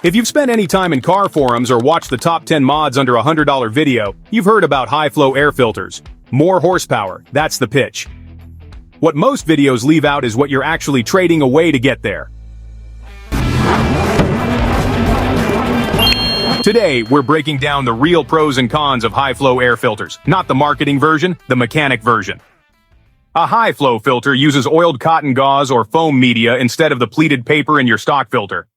If you've spent any time in car forums or watched the top 10 mods under a $100 video, you've heard about high-flow air filters. More horsepower, that's the pitch. What most videos leave out is what you're actually trading away to get there. Today, we're breaking down the real pros and cons of high-flow air filters, not the marketing version, the mechanic version. A high-flow filter uses oiled cotton gauze or foam media instead of the pleated paper in your stock filter.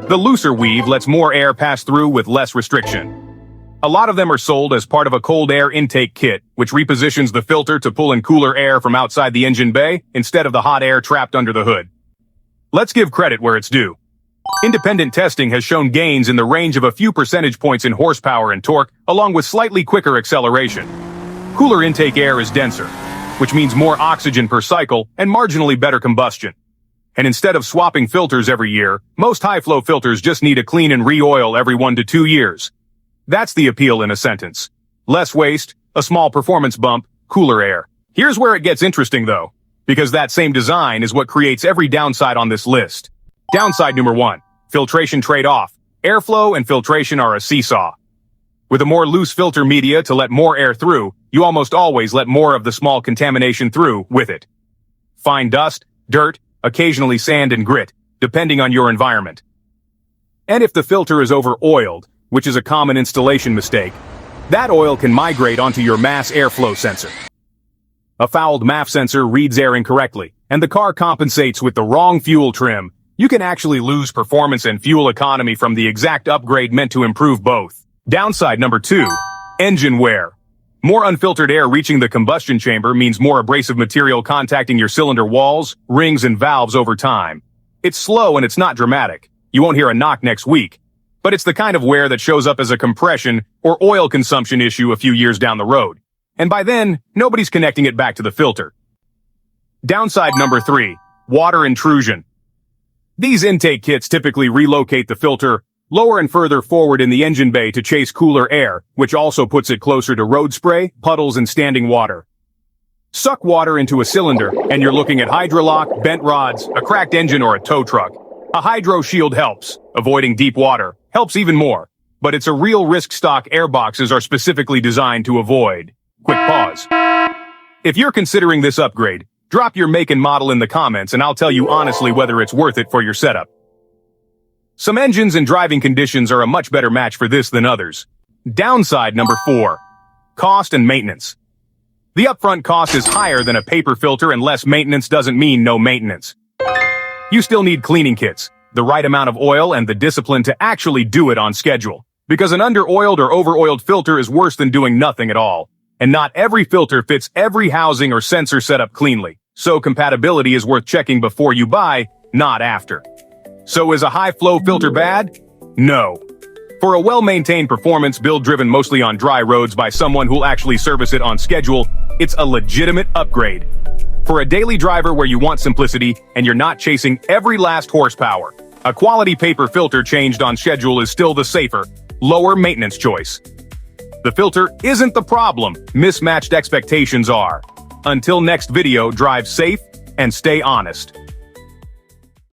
The looser weave lets more air pass through with less restriction. A lot of them are sold as part of a cold air intake kit, which repositions the filter to pull in cooler air from outside the engine bay instead of the hot air trapped under the hood. Let's give credit where it's due. Independent testing has shown gains in the range of a few percentage points in horsepower and torque, along with slightly quicker acceleration. Cooler intake air is denser, which means more oxygen per cycle and marginally better combustion. And instead of swapping filters every year, most high-flow filters just need a clean and re-oil every 1 to 2 years. That's the appeal in a sentence. Less waste, a small performance bump, cooler air. Here's where it gets interesting though, because that same design is what creates every downside on this list. Downside number 1, filtration trade-off. Airflow and filtration are a seesaw. With a more loose filter media to let more air through, you almost always let more of the small contamination through with it. Fine dust, dirt, occasionally sand and grit, depending on your environment. And if the filter is over-oiled, which is a common installation mistake, that oil can migrate onto your mass airflow sensor. A fouled MAF sensor reads air incorrectly, and the car compensates with the wrong fuel trim. You can actually lose performance and fuel economy from the exact upgrade meant to improve both. Downside number 2, engine wear. More unfiltered air reaching the combustion chamber means more abrasive material contacting your cylinder walls, rings, and valves over time. It's slow and it's not dramatic. You won't hear a knock next week. But it's the kind of wear that shows up as a compression or oil consumption issue a few years down the road. And by then, nobody's connecting it back to the filter. Downside number 3, water intrusion. These intake kits typically relocate the filter lower and further forward in the engine bay to chase cooler air, which also puts it closer to road spray, puddles, and standing water. Suck water into a cylinder, and you're looking at hydrolock, bent rods, a cracked engine, or a tow truck. A hydro shield helps. Avoiding deep water helps even more. But it's a real risk stock air boxes are specifically designed to avoid. Quick pause. If you're considering this upgrade, drop your make and model in the comments and I'll tell you honestly whether it's worth it for your setup. Some engines and driving conditions are a much better match for this than others. Downside number 4, cost and maintenance. The upfront cost is higher than a paper filter and less maintenance doesn't mean no maintenance. You still need cleaning kits, the right amount of oil, and the discipline to actually do it on schedule. Because an under-oiled or over-oiled filter is worse than doing nothing at all. And not every filter fits every housing or sensor setup cleanly. So compatibility is worth checking before you buy, not after. So is a high-flow filter bad? No. For a well-maintained performance build driven mostly on dry roads by someone who'll actually service it on schedule, it's a legitimate upgrade. For a daily driver where you want simplicity and you're not chasing every last horsepower, a quality paper filter changed on schedule is still the safer, lower maintenance choice. The filter isn't the problem, mismatched expectations are. Until next video, drive safe and stay honest.